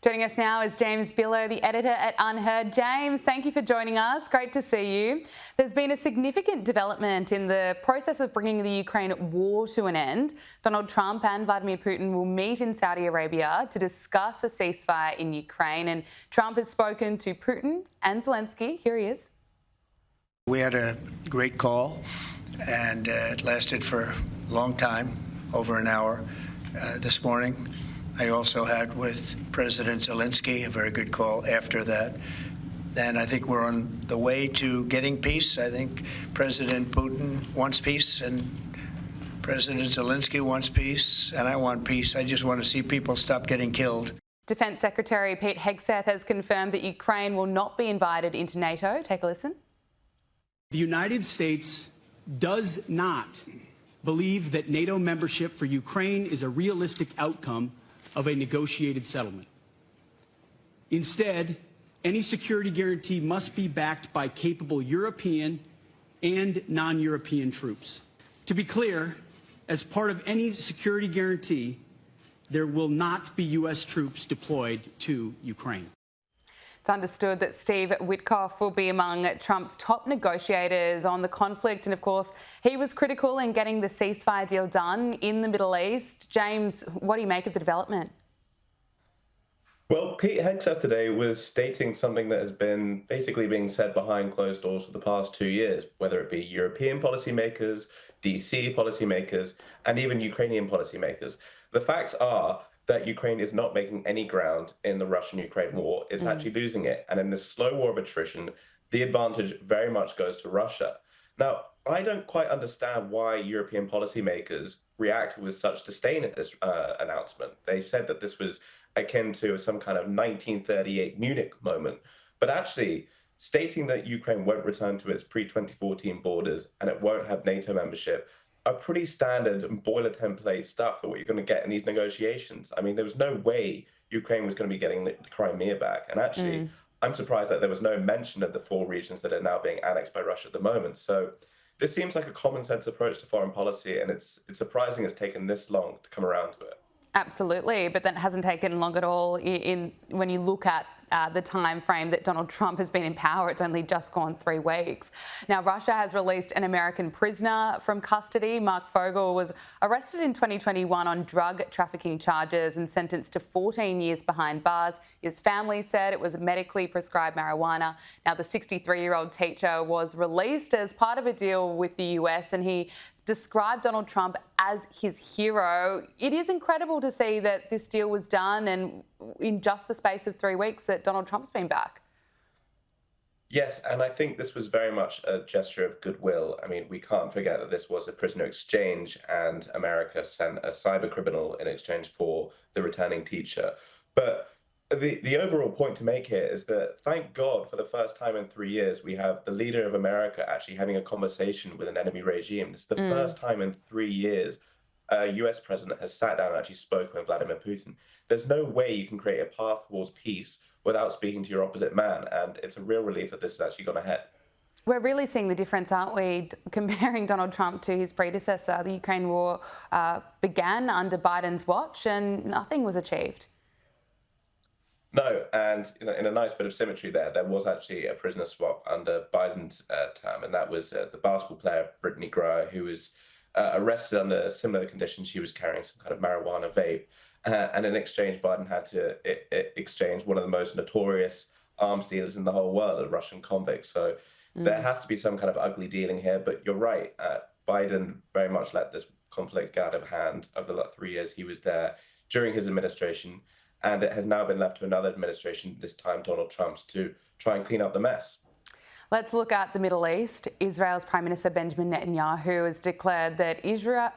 Joining us now is James Billot, the editor at Unheard. James, thank you for joining us. Great to see you. There's been a significant development in the process of bringing the Ukraine war to an end. Donald Trump and Vladimir Putin will meet in Saudi Arabia to discuss a ceasefire in Ukraine, and Trump has spoken to Putin and Zelensky. Here he is. We had a great call, and it lasted for a long time, over an hour this morning. I also had with President Zelensky a very good call after that. And I think we're on the way to getting peace. I think President Putin wants peace and President Zelensky wants peace, and I want peace. I just want to see people stop getting killed. Defence Secretary Pete Hegseth has confirmed that Ukraine will not be invited into NATO. Take a listen. The United States does not believe that NATO membership for Ukraine is a realistic outcome of a negotiated settlement. Instead, any security guarantee must be backed by capable European and non-European troops. To be clear, as part of any security guarantee, there will not be U.S. troops deployed to Ukraine. It's understood that Steve Witkoff will be among Trump's top negotiators on the conflict. And of course, he was critical in getting the ceasefire deal done in the Middle East. James, what do you make of the development? Well, Pete Hegseth today was stating something that has been basically being said behind closed doors for the past 2 years, whether it be European policymakers, DC policymakers, and even Ukrainian policymakers. The facts are that Ukraine is not making any ground in the Russian-Ukraine war. It's actually losing it. And in this slow war of attrition, the advantage very much goes to Russia. Now, I don't quite understand why European policymakers reacted with such disdain at this announcement. They said that this was akin to some kind of 1938 Munich moment. But actually, stating that Ukraine won't return to its pre-2014 borders and it won't have NATO membership are pretty standard and boiler template stuff for what you're going to get in these negotiations. I mean, there was no way Ukraine was going to be getting the Crimea back. And actually, I'm surprised that there was no mention of the 4 regions that are now being annexed by Russia at the moment. So this seems like a common sense approach to foreign policy, and it's surprising it's taken this long to come around to it. Absolutely, but that hasn't taken long at all when you look at the time frame that Donald Trump has been in power. It's only just gone 3 weeks. Now, Russia has released an American prisoner from custody. Mark Fogel was arrested in 2021 on drug trafficking charges and sentenced to 14 years behind bars. His family said it was medically prescribed marijuana. Now, the 63-year-old teacher was released as part of a deal with the US, and he described Donald Trump as his hero. It is incredible to see that this deal was done and in just the space of 3 weeks that Donald Trump's been back. Yes, and I think this was very much a gesture of goodwill. I mean, we can't forget that this was a prisoner exchange and America sent a cyber criminal in exchange for the returning teacher. But the overall point to make here is that, thank God, for the first time in 3 years, we have the leader of America actually having a conversation with an enemy regime. This is the first time in 3 years a US president has sat down and actually spoken with Vladimir Putin. There's no way you can create a path towards peace without speaking to your opposite man. And it's a real relief that this has actually gone ahead. We're really seeing the difference, aren't we, comparing Donald Trump to his predecessor. The Ukraine war began under Biden's watch and nothing was achieved. No, and in a nice bit of symmetry there was actually a prisoner swap under Biden's term, and that was the basketball player Brittany Griner, who was arrested under similar conditions. She was carrying some kind of marijuana vape, and in exchange, Biden had to exchange one of the most notorious arms dealers in the whole world, a Russian convict. So there has to be some kind of ugly dealing here, but you're right. Biden very much let this conflict get out of hand over the 3 years he was there during his administration. And it has now been left to another administration, this time Donald Trump's, to try and clean up the mess. Let's look at the Middle East. Israel's Prime Minister Benjamin Netanyahu has declared that Israel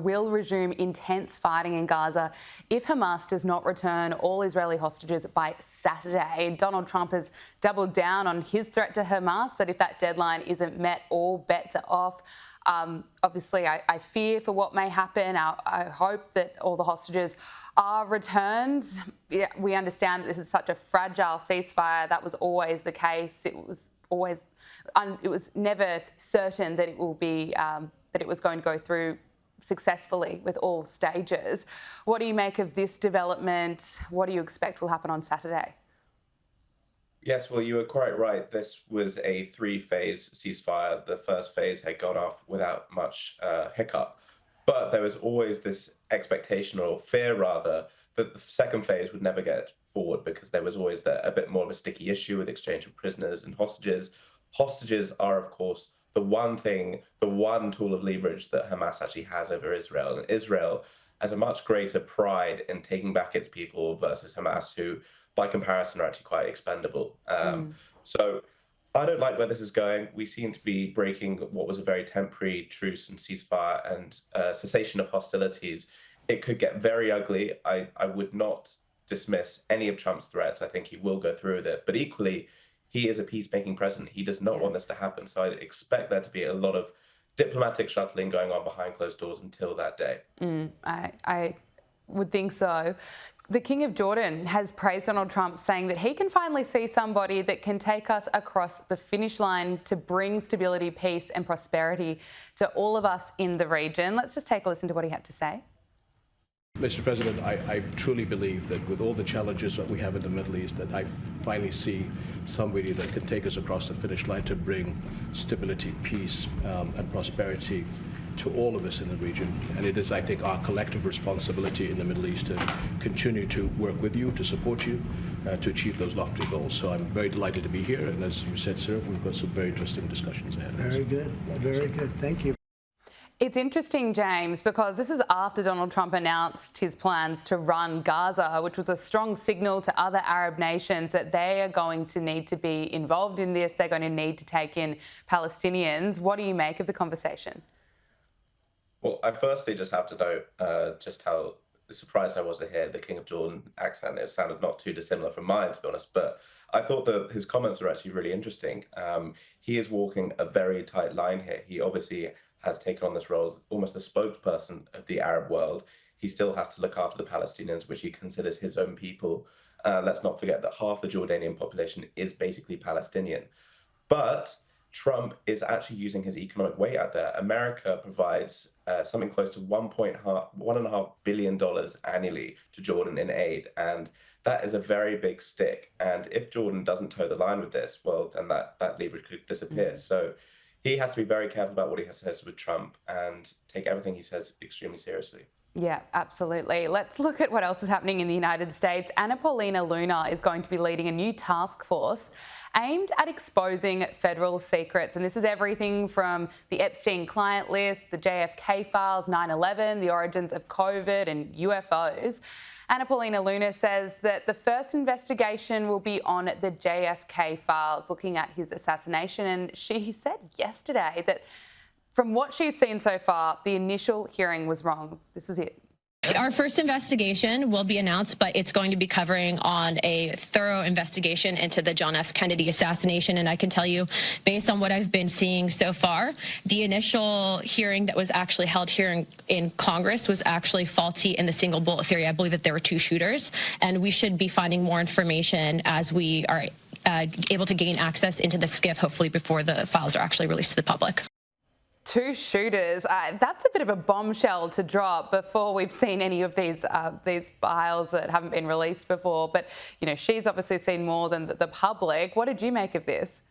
will resume intense fighting in Gaza if Hamas does not return all Israeli hostages by Saturday. Donald Trump has doubled down on his threat to Hamas that if that deadline isn't met, all bets are off. Obviously, I fear for what may happen. I hope that all the hostages are returned. Yeah, we understand that this is such a fragile ceasefire. That was always the case. It was never certain that it will be that it was going to go through successfully with all stages. What do you make of this development? What do you expect will happen on Saturday? Yes, well, you were quite right. This was a three-phase ceasefire. The first phase had gone off without much hiccup, but there was always this expectation, or fear rather, that the second phase would never get forward because there was always a bit more of a sticky issue with exchange of prisoners and hostages. Hostages are, of course, the one tool of leverage that Hamas actually has over Israel. And Israel has a much greater pride in taking back its people versus Hamas, who, by comparison, are actually quite expendable. So I don't like where this is going. We seem to be breaking what was a very temporary truce and ceasefire and cessation of hostilities. It could get very ugly. I would not dismiss any of Trump's threats. I think he will go through with it. But equally, he is a peacemaking president. He does not want this to happen. So I expect there to be a lot of diplomatic shuttling going on behind closed doors until that day. I would think so. The King of Jordan has praised Donald Trump, saying that he can finally see somebody that can take us across the finish line to bring stability, peace and prosperity to all of us in the region. Let's just take a listen to what he had to say. Mr. President, I truly believe that with all the challenges that we have in the Middle East, that I finally see somebody that can take us across the finish line to bring stability, peace, and prosperity to all of us in the region. And it is, I think, our collective responsibility in the Middle East to continue to work with you, to support you, to achieve those lofty goals. So I'm very delighted to be here. And as you said, sir, we've got some very interesting discussions ahead of us. Very good. Very good. Thank you. It's interesting, James, because this is after Donald Trump announced his plans to run Gaza, which was a strong signal to other Arab nations that they are going to need to be involved in this. They're going to need to take in Palestinians. What do you make of the conversation? Well, I firstly just have to note just how surprised I was to hear the King of Jordan accent. It sounded not too dissimilar from mine, to be honest, but I thought that his comments were actually really interesting. He is walking a very tight line here. He obviously has taken on this role as almost the spokesperson of the Arab world. He still has to look after the Palestinians, which he considers his own people. Let's not forget that half the Jordanian population is basically Palestinian. But Trump is actually using his economic weight out there. America provides something close to $1.5 billion annually to Jordan in aid. And that is a very big stick. And if Jordan doesn't toe the line with this, well, then that leverage could disappear. So he has to be very careful about what he says with Trump and take everything he says extremely seriously. Yeah, absolutely. Let's look at what else is happening in the United States. Anna Paulina Luna is going to be leading a new task force aimed at exposing federal secrets. And this is everything from the Epstein client list, the JFK files, 9/11, the origins of COVID and UFOs. Anna Paulina Luna says that the first investigation will be on the JFK files, looking at his assassination. And she said yesterday that from what she's seen so far, the initial hearing was wrong. This is it. Our first investigation will be announced, but it's going to be covering on a thorough investigation into the John F. Kennedy assassination. And I can tell you, based on what I've been seeing so far, the initial hearing that was actually held here in Congress was actually faulty in the single bullet theory. I believe that there were two shooters, and we should be finding more information as we are able to gain access into the SCIF, hopefully before the files are actually released to the public. Two shooters. That's a bit of a bombshell to drop before we've seen any of these files that haven't been released before. But, you know, she's obviously seen more than the public. What did you make of this?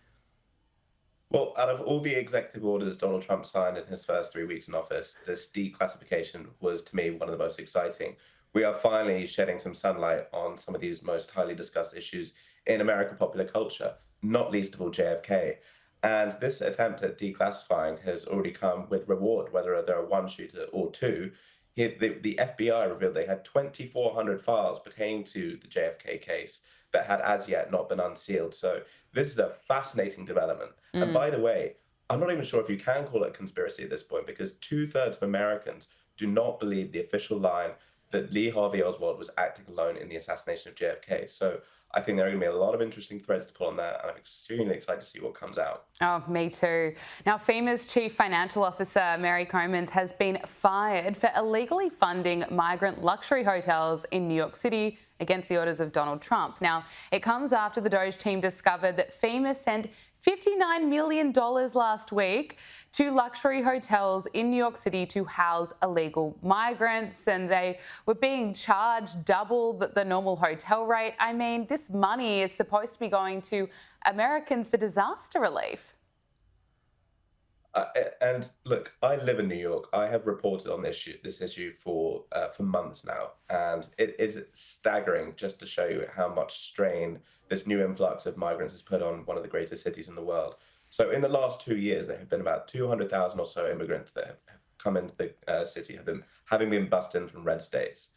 Well, out of all the executive orders Donald Trump signed in his first 3 weeks in office, this declassification was, to me, one of the most exciting. We are finally shedding some sunlight on some of these most highly discussed issues in American popular culture, not least of all JFK. And this attempt at declassifying has already come with reward, whether there are one shooter or two. The FBI revealed they had 2,400 files pertaining to the JFK case that had as yet not been unsealed. So this is a fascinating development. And by the way, I'm not even sure if you can call it a conspiracy at this point, because 2/3 of Americans do not believe the official line that Lee Harvey Oswald was acting alone in the assassination of JFK. So I think there are going to be a lot of interesting threads to pull on that, and I'm extremely excited to see what comes out. Oh, me too. Now, FEMA's Chief Financial Officer, Mary Comans, has been fired for illegally funding migrant luxury hotels in New York City against the orders of Donald Trump. Now, it comes after the DOGE team discovered that FEMA sent $59 million last week to luxury hotels in New York City to house illegal migrants, and they were being charged double the normal hotel rate. I mean, this money is supposed to be going to Americans for disaster relief. And look, I live in New York. I have reported on this issue for months now, and it is staggering just to show you how much strain this new influx of migrants has put on one of the greatest cities in the world. So in the last 2 years, there have been about 200,000 or so immigrants that have come into the city, having been bussed in from red states.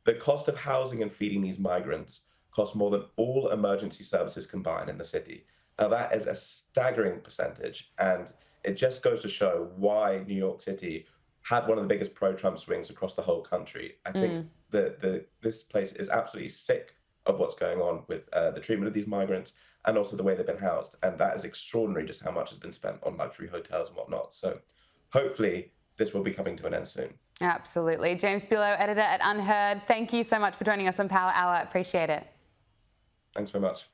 The cost of housing and feeding these migrants costs more than all emergency services combined in the city. Now, that is a staggering percentage, and it just goes to show why New York City had one of the biggest pro-Trump swings across the whole country. I think this place is absolutely sick of what's going on with the treatment of these migrants and also the way they've been housed. And that is extraordinary, just how much has been spent on luxury hotels and whatnot. So hopefully this will be coming to an end soon. Absolutely. James Billot, editor at Unheard, thank you so much for joining us on Power Hour. Appreciate it. Thanks very much.